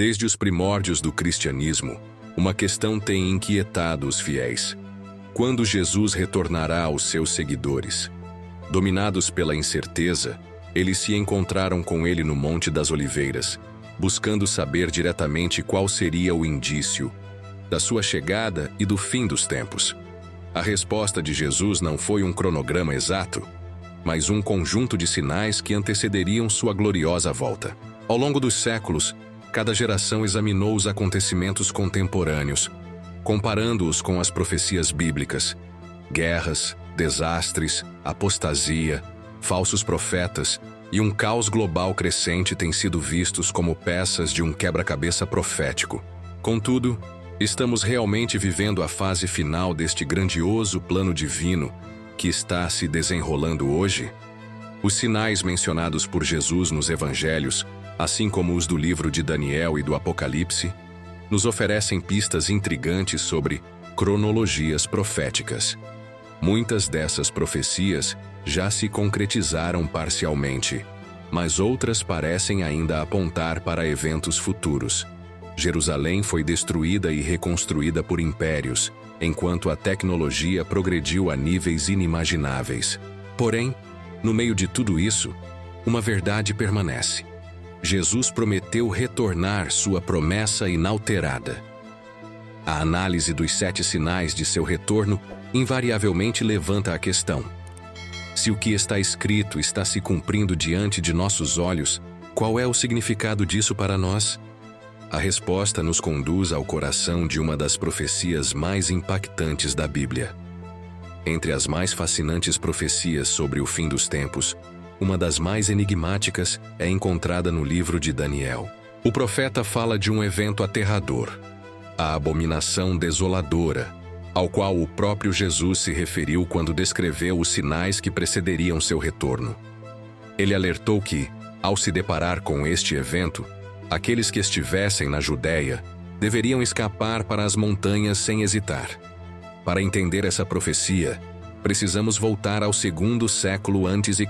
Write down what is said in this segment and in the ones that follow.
Desde os primórdios do cristianismo, uma questão tem inquietado os fiéis. Quando Jesus retornará aos seus seguidores? Dominados pela incerteza, eles se encontraram com ele no Monte das Oliveiras, buscando saber diretamente qual seria o indício da sua chegada e do fim dos tempos. A resposta de Jesus não foi um cronograma exato, mas um conjunto de sinais que antecederiam sua gloriosa volta. Ao longo dos séculos, cada geração examinou os acontecimentos contemporâneos, comparando-os com as profecias bíblicas. Guerras, desastres, apostasia, falsos profetas e um caos global crescente têm sido vistos como peças de um quebra-cabeça profético. Contudo, estamos realmente vivendo a fase final deste grandioso plano divino que está se desenrolando hoje? Os sinais mencionados por Jesus nos evangelhos, assim como os do livro de Daniel e do Apocalipse, nos oferecem pistas intrigantes sobre cronologias proféticas. Muitas dessas profecias já se concretizaram parcialmente, mas outras parecem ainda apontar para eventos futuros. Jerusalém foi destruída e reconstruída por impérios, enquanto a tecnologia progrediu a níveis inimagináveis. Porém, no meio de tudo isso, uma verdade permanece. Jesus prometeu retornar sua promessa inalterada. A análise dos 7 sinais de seu retorno invariavelmente levanta a questão: se o que está escrito está se cumprindo diante de nossos olhos, qual é o significado disso para nós? A resposta nos conduz ao coração de uma das profecias mais impactantes da Bíblia. Entre as mais fascinantes profecias sobre o fim dos tempos, uma das mais enigmáticas é encontrada no livro de Daniel. O profeta fala de um evento aterrador, a abominação desoladora, ao qual o próprio Jesus se referiu quando descreveu os sinais que precederiam seu retorno. Ele alertou que, ao se deparar com este evento, aqueles que estivessem na Judéia deveriam escapar para as montanhas sem hesitar. Para entender essa profecia, precisamos voltar ao 2º século a.C.,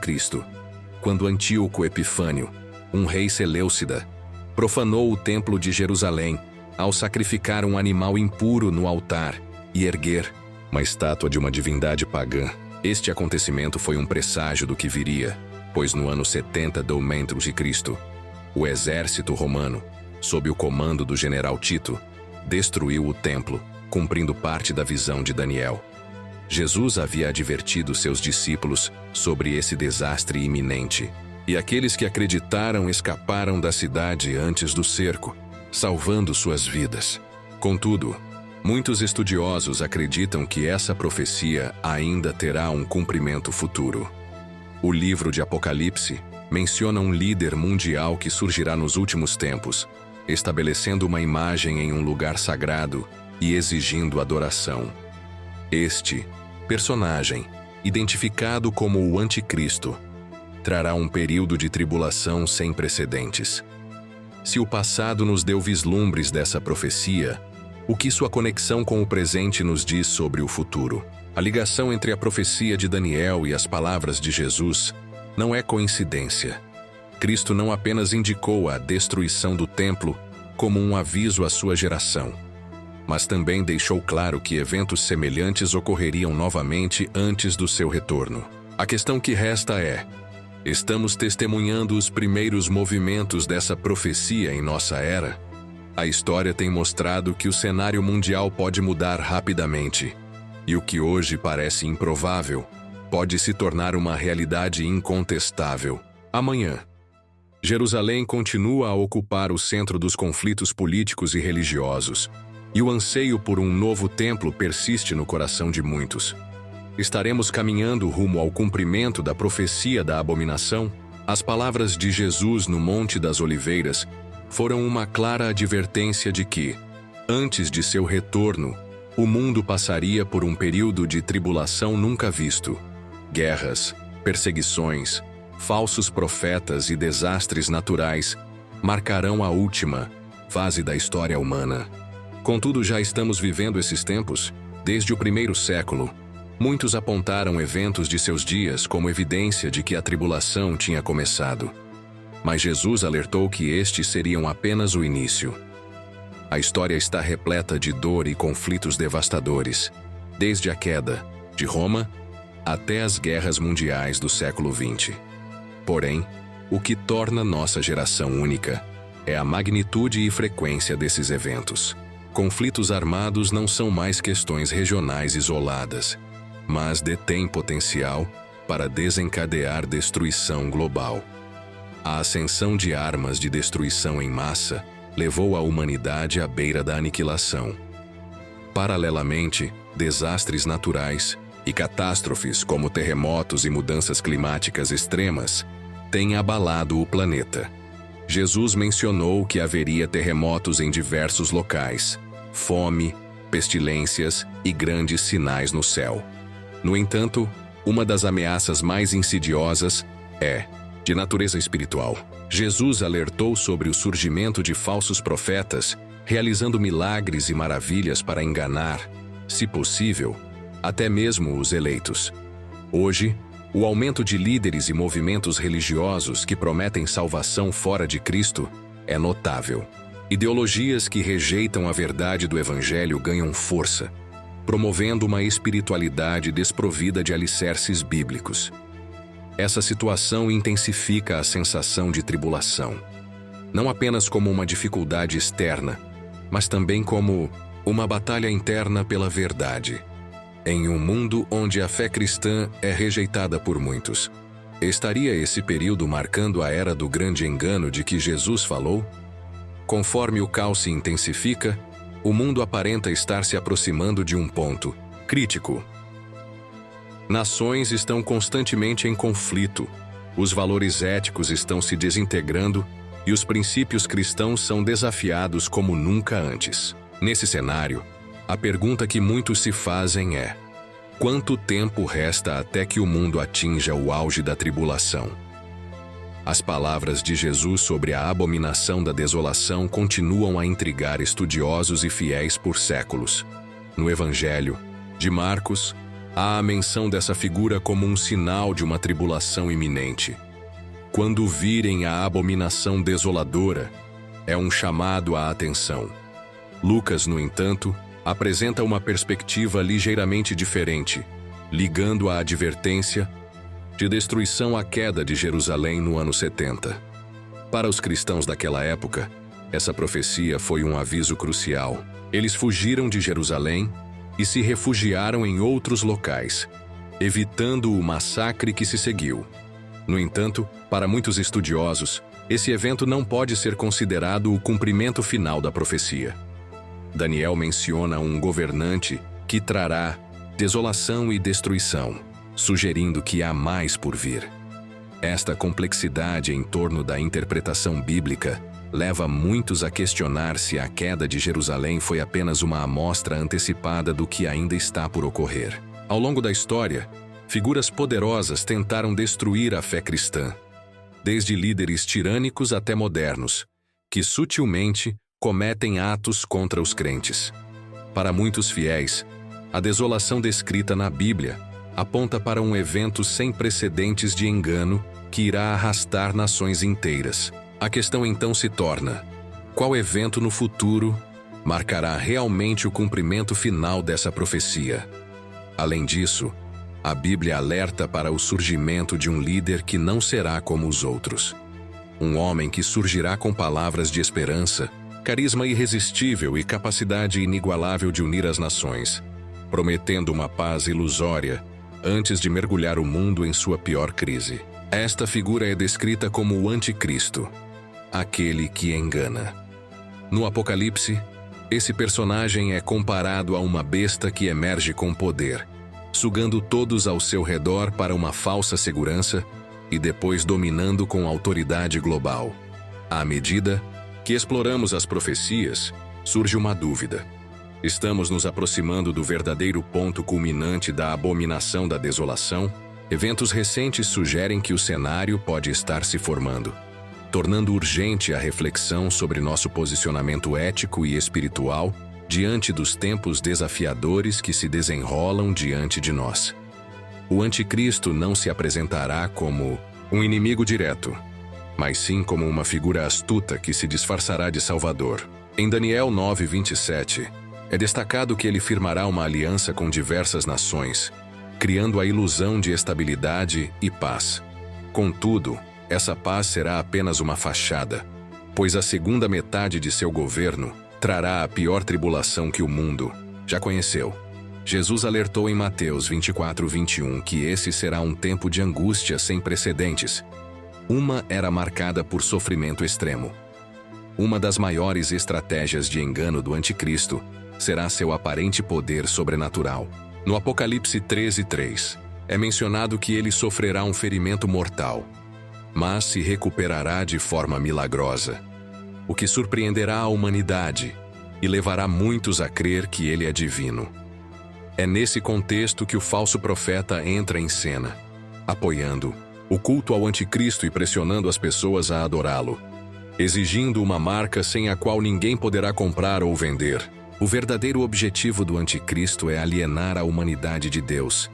quando Antíoco Epifânio, um rei seleucida, profanou o templo de Jerusalém ao sacrificar um animal impuro no altar e erguer uma estátua de uma divindade pagã. Este acontecimento foi um presságio do que viria, pois no ano 70 d.C., o exército romano, sob o comando do general Tito, destruiu o templo, cumprindo parte da visão de Daniel. Jesus havia advertido seus discípulos sobre esse desastre iminente, e aqueles que acreditaram escaparam da cidade antes do cerco, salvando suas vidas. Contudo, muitos estudiosos acreditam que essa profecia ainda terá um cumprimento futuro. O livro de Apocalipse menciona um líder mundial que surgirá nos últimos tempos, estabelecendo uma imagem em um lugar sagrado e exigindo adoração. Este personagem, identificado como o Anticristo, trará um período de tribulação sem precedentes. Se o passado nos deu vislumbres dessa profecia, o que sua conexão com o presente nos diz sobre o futuro? A ligação entre a profecia de Daniel e as palavras de Jesus não é coincidência. Cristo não apenas indicou a destruição do templo como um aviso à sua geração, mas também deixou claro que eventos semelhantes ocorreriam novamente antes do seu retorno. A questão que resta é: estamos testemunhando os primeiros movimentos dessa profecia em nossa era? A história tem mostrado que o cenário mundial pode mudar rapidamente, e o que hoje parece improvável pode se tornar uma realidade incontestável. Amanhã, Jerusalém continua a ocupar o centro dos conflitos políticos e religiosos, e o anseio por um novo templo persiste no coração de muitos. Estaremos caminhando rumo ao cumprimento da profecia da abominação? As palavras de Jesus no Monte das Oliveiras foram uma clara advertência de que, antes de seu retorno, o mundo passaria por um período de tribulação nunca visto. Guerras, perseguições, falsos profetas e desastres naturais marcarão a última fase da história humana. Contudo, já estamos vivendo esses tempos. Desde o 1º século, muitos apontaram eventos de seus dias como evidência de que a tribulação tinha começado. Mas Jesus alertou que estes seriam apenas o início. A história está repleta de dor e conflitos devastadores, desde a queda de Roma até as guerras mundiais do século XX. Porém, o que torna nossa geração única é a magnitude e frequência desses eventos. Conflitos armados não são mais questões regionais isoladas, mas detêm potencial para desencadear destruição global. A ascensão de armas de destruição em massa levou a humanidade à beira da aniquilação. Paralelamente, desastres naturais e catástrofes como terremotos e mudanças climáticas extremas têm abalado o planeta. Jesus mencionou que haveria terremotos em diversos locais, fome, pestilências e grandes sinais no céu. No entanto, uma das ameaças mais insidiosas é de natureza espiritual. Jesus alertou sobre o surgimento de falsos profetas, realizando milagres e maravilhas para enganar, se possível, até mesmo os eleitos. Hoje, o aumento de líderes e movimentos religiosos que prometem salvação fora de Cristo é notável. Ideologias que rejeitam a verdade do Evangelho ganham força, promovendo uma espiritualidade desprovida de alicerces bíblicos. Essa situação intensifica a sensação de tribulação, não apenas como uma dificuldade externa, mas também como uma batalha interna pela verdade. Em um mundo onde a fé cristã é rejeitada por muitos, estaria esse período marcando a era do grande engano de que Jesus falou? Conforme o caos se intensifica, o mundo aparenta estar se aproximando de um ponto crítico. Nações estão constantemente em conflito, os valores éticos estão se desintegrando e os princípios cristãos são desafiados como nunca antes. Nesse cenário, a pergunta que muitos se fazem é: quanto tempo resta até que o mundo atinja o auge da tribulação? As palavras de Jesus sobre a abominação da desolação continuam a intrigar estudiosos e fiéis por séculos. No Evangelho de Marcos, há a menção dessa figura como um sinal de uma tribulação iminente. Quando virem a abominação desoladora, é um chamado à atenção. Lucas, no entanto, apresenta uma perspectiva ligeiramente diferente, ligando a advertência de destruição à queda de Jerusalém no ano 70. Para os cristãos daquela época, essa profecia foi um aviso crucial. Eles fugiram de Jerusalém e se refugiaram em outros locais, evitando o massacre que se seguiu. No entanto, para muitos estudiosos, esse evento não pode ser considerado o cumprimento final da profecia. Daniel menciona um governante que trará desolação e destruição, sugerindo que há mais por vir. Esta complexidade em torno da interpretação bíblica leva muitos a questionar se a queda de Jerusalém foi apenas uma amostra antecipada do que ainda está por ocorrer. Ao longo da história, figuras poderosas tentaram destruir a fé cristã, desde líderes tirânicos até modernos, que sutilmente cometem atos contra os crentes. Para muitos fiéis, a desolação descrita na Bíblia aponta para um evento sem precedentes de engano que irá arrastar nações inteiras. A questão então se torna: qual evento no futuro marcará realmente o cumprimento final dessa profecia? Além disso, a Bíblia alerta para o surgimento de um líder que não será como os outros. Um homem que surgirá com palavras de esperança, carisma irresistível e capacidade inigualável de unir as nações, prometendo uma paz ilusória antes de mergulhar o mundo em sua pior crise. Esta figura é descrita como o Anticristo, aquele que engana. No Apocalipse, esse personagem é comparado a uma besta que emerge com poder, sugando todos ao seu redor para uma falsa segurança e depois dominando com autoridade global. À medida que exploramos as profecias, surge uma dúvida. Estamos nos aproximando do verdadeiro ponto culminante da abominação da desolação? Eventos recentes sugerem que o cenário pode estar se formando, tornando urgente a reflexão sobre nosso posicionamento ético e espiritual diante dos tempos desafiadores que se desenrolam diante de nós. O Anticristo não se apresentará como um inimigo direto, mas sim como uma figura astuta que se disfarçará de Salvador. Em Daniel 9:27, é destacado que ele firmará uma aliança com diversas nações, criando a ilusão de estabilidade e paz. Contudo, essa paz será apenas uma fachada, pois a segunda metade de seu governo trará a pior tribulação que o mundo já conheceu. Jesus alertou em Mateus 24:21 que esse será um tempo de angústia sem precedentes. Uma era marcada por sofrimento extremo. Uma das maiores estratégias de engano do anticristo será seu aparente poder sobrenatural. No Apocalipse 13:3, é mencionado que ele sofrerá um ferimento mortal, mas se recuperará de forma milagrosa, o que surpreenderá a humanidade e levará muitos a crer que ele é divino. É nesse contexto que o falso profeta entra em cena, apoiando o culto ao anticristo e pressionando as pessoas a adorá-lo, exigindo uma marca sem a qual ninguém poderá comprar ou vender. O verdadeiro objetivo do anticristo é alienar a humanidade de Deus,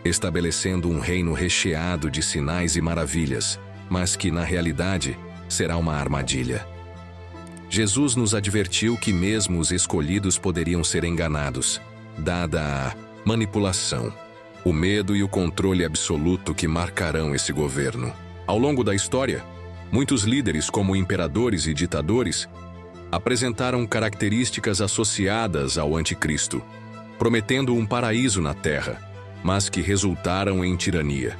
estabelecendo um reino recheado de sinais e maravilhas, mas que, na realidade, será uma armadilha. Jesus nos advertiu que mesmo os escolhidos poderiam ser enganados, dada a manipulação, o medo e o controle absoluto que marcarão esse governo. Ao longo da história, muitos líderes, como imperadores e ditadores, apresentaram características associadas ao anticristo, prometendo um paraíso na terra, mas que resultaram em tirania.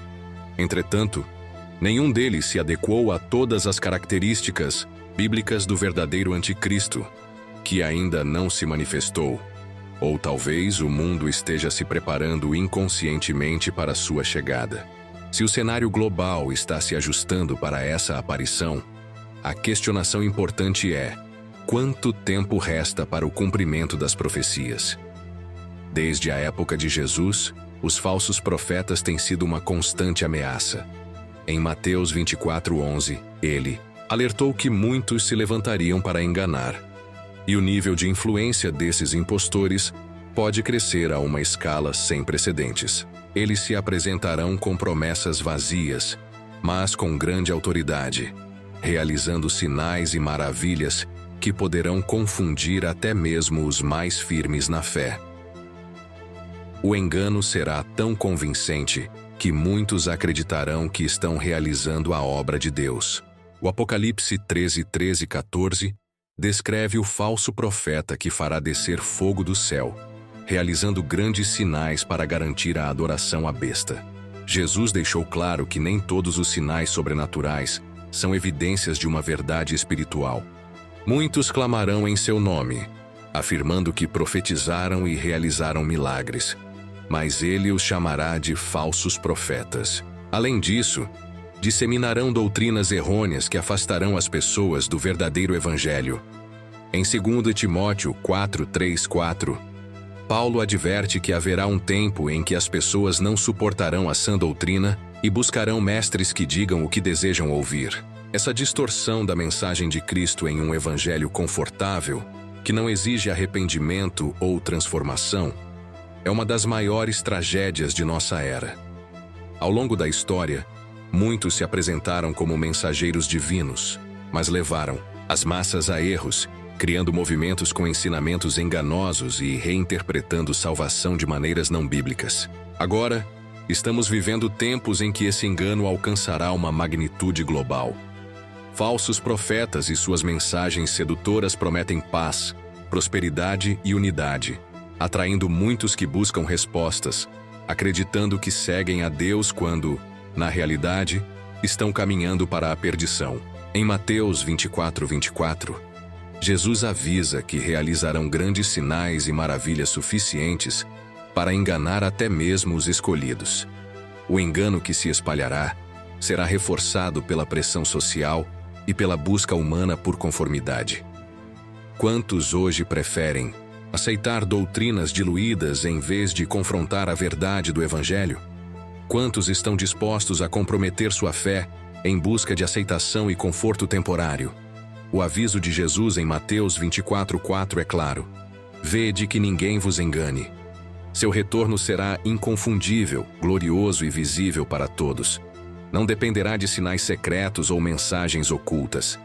Entretanto, nenhum deles se adequou a todas as características bíblicas do verdadeiro anticristo, que ainda não se manifestou. Ou talvez o mundo esteja se preparando inconscientemente para sua chegada. Se o cenário global está se ajustando para essa aparição, a questionação importante é: quanto tempo resta para o cumprimento das profecias? Desde a época de Jesus, os falsos profetas têm sido uma constante ameaça. Em Mateus 24:11, ele alertou que muitos se levantariam para enganar. E o nível de influência desses impostores pode crescer a uma escala sem precedentes. Eles se apresentarão com promessas vazias, mas com grande autoridade, realizando sinais e maravilhas que poderão confundir até mesmo os mais firmes na fé. O engano será tão convincente que muitos acreditarão que estão realizando a obra de Deus. O Apocalipse 13:13-14 descreve o falso profeta que fará descer fogo do céu, realizando grandes sinais para garantir a adoração à besta. Jesus deixou claro que nem todos os sinais sobrenaturais são evidências de uma verdade espiritual. Muitos clamarão em seu nome, afirmando que profetizaram e realizaram milagres, mas ele os chamará de falsos profetas. Além disso, disseminarão doutrinas errôneas que afastarão as pessoas do verdadeiro evangelho. Em 2 Timóteo 4:3-4, Paulo adverte que haverá um tempo em que as pessoas não suportarão a sã doutrina e buscarão mestres que digam o que desejam ouvir. Essa distorção da mensagem de Cristo em um evangelho confortável, que não exige arrependimento ou transformação, é uma das maiores tragédias de nossa era. Ao longo da história, muitos se apresentaram como mensageiros divinos, mas levaram as massas a erros, criando movimentos com ensinamentos enganosos e reinterpretando salvação de maneiras não bíblicas. Agora, estamos vivendo tempos em que esse engano alcançará uma magnitude global. Falsos profetas e suas mensagens sedutoras prometem paz, prosperidade e unidade, atraindo muitos que buscam respostas, acreditando que seguem a Deus quando, na realidade, estão caminhando para a perdição. Em Mateus 24:24, Jesus avisa que realizarão grandes sinais e maravilhas suficientes para enganar até mesmo os escolhidos. O engano que se espalhará será reforçado pela pressão social e pela busca humana por conformidade. Quantos hoje preferem aceitar doutrinas diluídas em vez de confrontar a verdade do Evangelho? Quantos estão dispostos a comprometer sua fé em busca de aceitação e conforto temporário? O aviso de Jesus em Mateus 24:4 é claro: vede que ninguém vos engane. Seu retorno será inconfundível, glorioso e visível para todos. Não dependerá de sinais secretos ou mensagens ocultas.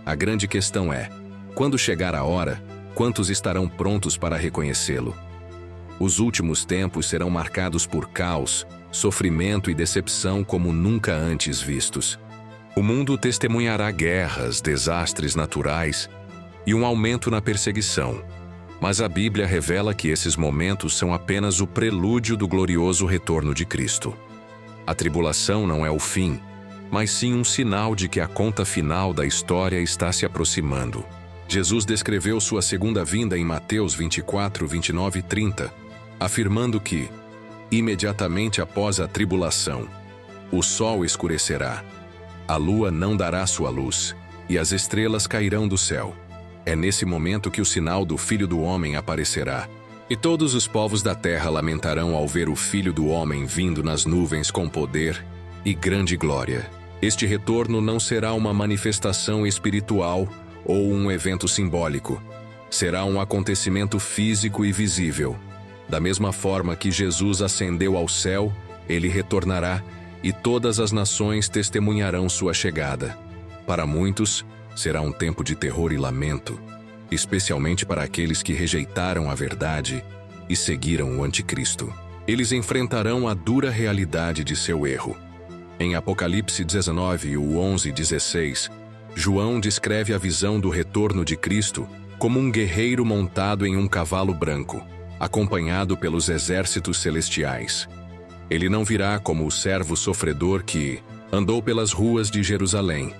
A grande questão é, quando chegar a hora, quantos estarão prontos para reconhecê-lo? Os últimos tempos serão marcados por caos, sofrimento e decepção como nunca antes vistos. O mundo testemunhará guerras, desastres naturais e um aumento na perseguição. Mas a Bíblia revela que esses momentos são apenas o prelúdio do glorioso retorno de Cristo. A tribulação não é o fim, mas sim um sinal de que a conta final da história está se aproximando. Jesus descreveu sua segunda vinda em Mateus 24, 29 e 30, afirmando que, imediatamente após a tribulação, o sol escurecerá, a lua não dará sua luz, e as estrelas cairão do céu. É nesse momento que o sinal do Filho do Homem aparecerá, e todos os povos da terra lamentarão ao ver o Filho do Homem vindo nas nuvens com poder e grande glória. Este retorno não será uma manifestação espiritual ou um evento simbólico. Será um acontecimento físico e visível. Da mesma forma que Jesus ascendeu ao céu, ele retornará, e todas as nações testemunharão sua chegada. Para muitos, será um tempo de terror e lamento, especialmente para aqueles que rejeitaram a verdade e seguiram o anticristo. Eles enfrentarão a dura realidade de seu erro. Em Apocalipse 19, 11 e 16, João descreve a visão do retorno de Cristo como um guerreiro montado em um cavalo branco, acompanhado pelos exércitos celestiais. Ele não virá como o servo sofredor que andou pelas ruas de Jerusalém,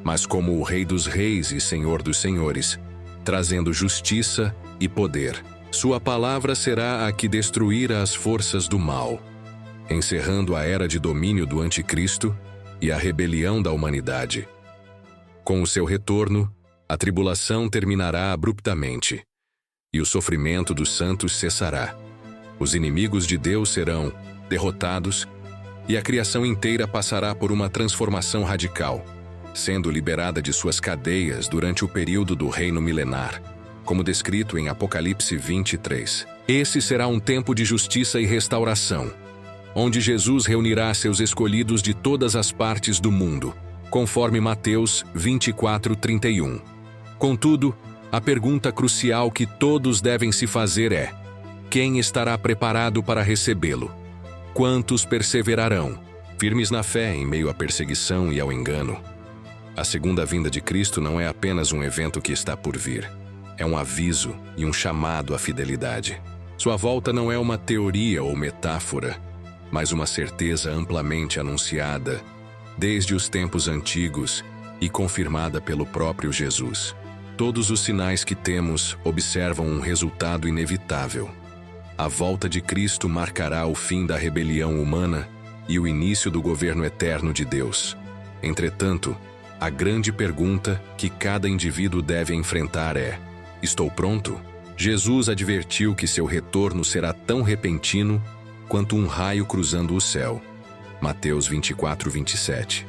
mas como o Rei dos Reis e Senhor dos Senhores, trazendo justiça e poder. Sua palavra será a que destruirá as forças do mal, encerrando a era de domínio do anticristo e a rebelião da humanidade. Com o seu retorno, a tribulação terminará abruptamente, e o sofrimento dos santos cessará. Os inimigos de Deus serão derrotados, e a criação inteira passará por uma transformação radical, sendo liberada de suas cadeias durante o período do reino milenar, como descrito em Apocalipse 23. Esse será um tempo de justiça e restauração, onde Jesus reunirá seus escolhidos de todas as partes do mundo, conforme Mateus 24, 31. Contudo, a pergunta crucial que todos devem se fazer é: quem estará preparado para recebê-lo? Quantos perseverarão, firmes na fé em meio à perseguição e ao engano? A segunda vinda de Cristo não é apenas um evento que está por vir. É um aviso e um chamado à fidelidade. Sua volta não é uma teoria ou metáfora, mas uma certeza amplamente anunciada desde os tempos antigos e confirmada pelo próprio Jesus. Todos os sinais que temos observam um resultado inevitável. A volta de Cristo marcará o fim da rebelião humana e o início do governo eterno de Deus. Entretanto, a grande pergunta que cada indivíduo deve enfrentar é: estou pronto? Jesus advertiu que seu retorno será tão repentino quanto um raio cruzando o céu. Mateus 24, 27.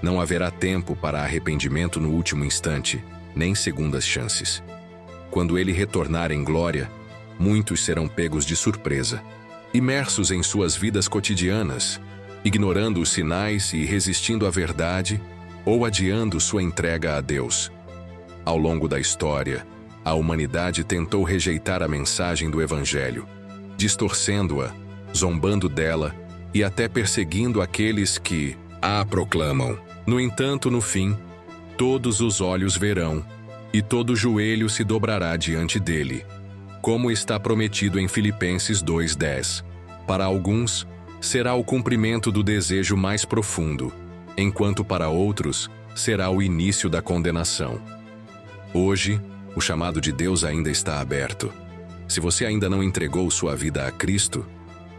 Não haverá tempo para arrependimento no último instante, nem segundas chances. Quando ele retornar em glória, muitos serão pegos de surpresa, imersos em suas vidas cotidianas, ignorando os sinais e resistindo à verdade, ou adiando sua entrega a Deus. Ao longo da história, a humanidade tentou rejeitar a mensagem do Evangelho, distorcendo-a, zombando dela e até perseguindo aqueles que a proclamam. No entanto, no fim, todos os olhos verão e todo joelho se dobrará diante dele, como está prometido em Filipenses 2:10. Para alguns, será o cumprimento do desejo mais profundo, enquanto para outros será o início da condenação. Hoje, o chamado de Deus ainda está aberto. Se você ainda não entregou sua vida a Cristo,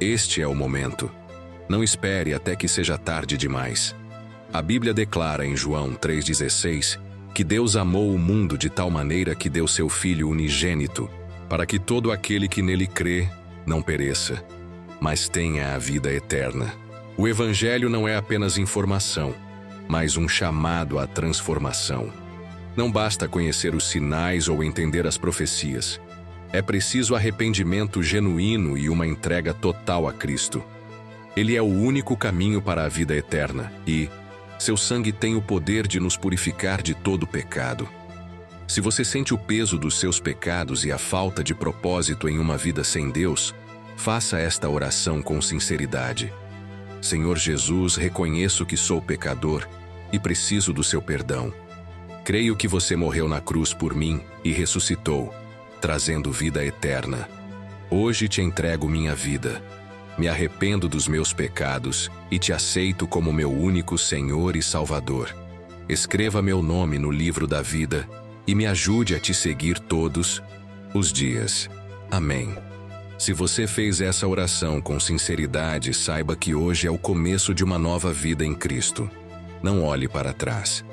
este é o momento. Não espere até que seja tarde demais. A Bíblia declara em João 3,16 que Deus amou o mundo de tal maneira que deu seu Filho unigênito, para que todo aquele que nele crê não pereça, mas tenha a vida eterna. O Evangelho não é apenas informação, mas um chamado à transformação. Não basta conhecer os sinais ou entender as profecias. É preciso arrependimento genuíno e uma entrega total a Cristo. Ele é o único caminho para a vida eterna e seu sangue tem o poder de nos purificar de todo pecado. Se você sente o peso dos seus pecados e a falta de propósito em uma vida sem Deus, faça esta oração com sinceridade. Senhor Jesus, reconheço que sou pecador e preciso do seu perdão. Creio que você morreu na cruz por mim e ressuscitou, trazendo vida eterna. Hoje te entrego minha vida. Me arrependo dos meus pecados e te aceito como meu único Senhor e Salvador. Escreva meu nome no livro da vida e me ajude a te seguir todos os dias. Amém. Se você fez essa oração com sinceridade, saiba que hoje é o começo de uma nova vida em Cristo. Não olhe para trás.